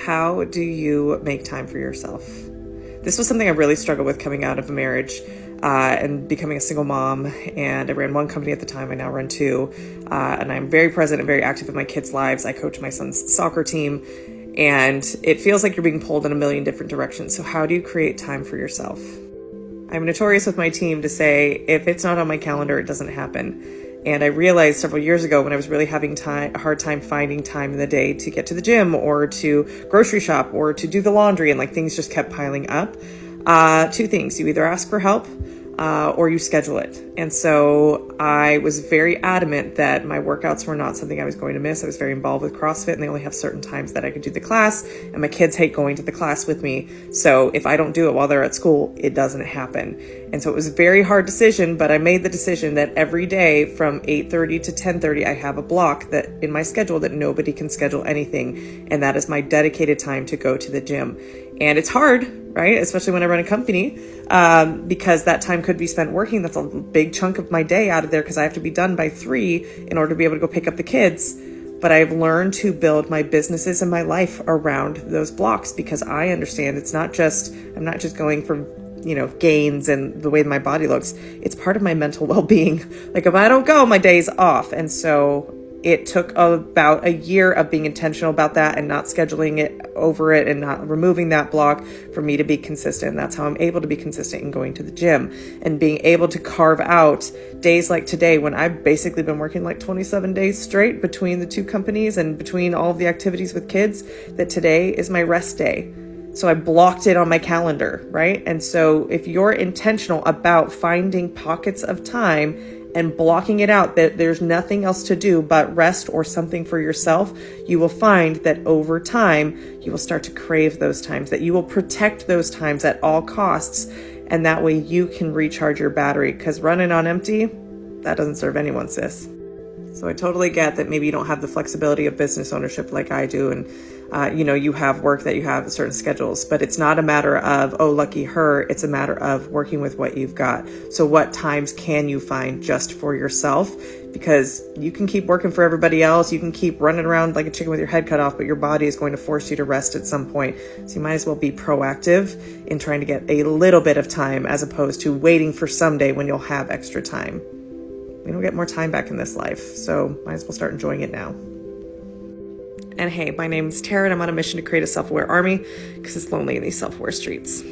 how do you make time for yourself? This was something I really struggled with coming out of a marriage and becoming a single mom. And I ran one company at the time. I now run two. And I'm very present and very active in my kids' lives. I coach my son's soccer team. And it feels like you're being pulled in a million different directions. So how do you create time for yourself? I'm notorious with my team to say, if it's not on my calendar, it doesn't happen. And I realized several years ago when I was really having a hard time finding time in the day to get to the gym or to grocery shop or to do the laundry, and like things just kept piling up. Two things: you either ask for help or you schedule it. And so I was very adamant that my workouts were not something I was going to miss. I was very involved with CrossFit, and they only have certain times that I could do the class, and my kids hate going to the class with me. So if I don't do it while they're at school, it doesn't happen. And so it was a very hard decision, but I made the decision that every day from 8:30 to 10:30, I have a block that in my schedule that nobody can schedule anything. And that is my dedicated time to go to the gym. And it's hard, right? Especially when I run a company, because that time could be spent working. That's a big chunk of my day out of there because I have to be done by 3 in order to be able to go pick up the kids. But I've learned to build my businesses and my life around those blocks because I understand I'm not just going for, gains and the way my body looks. It's part of my mental well-being. Like if I don't go, my day's off. And so it took about a year of being intentional about that and not scheduling it over it and not removing that block for me to be consistent. That's how I'm able to be consistent in going to the gym and being able to carve out days like today when I've basically been working like 27 days straight between the two companies and between all of the activities with kids, that today is my rest day. So I blocked it on my calendar, right? And so if you're intentional about finding pockets of time and blocking it out, that there's nothing else to do but rest or something for yourself, you will find that over time, you will start to crave those times, that you will protect those times at all costs. And that way you can recharge your battery, because running on empty, that doesn't serve anyone, sis. So I totally get that maybe you don't have the flexibility of business ownership like I do. And, you have work that you have certain schedules, but it's not a matter of, oh, lucky her. It's a matter of working with what you've got. So what times can you find just for yourself? Because you can keep working for everybody else. You can keep running around like a chicken with your head cut off, but your body is going to force you to rest at some point. So you might as well be proactive in trying to get a little bit of time as opposed to waiting for someday when you'll have extra time. We don't get more time back in this life, so might as well start enjoying it now. And hey, my name's Tara, and I'm on a mission to create a self-aware army because it's lonely in these self-aware streets.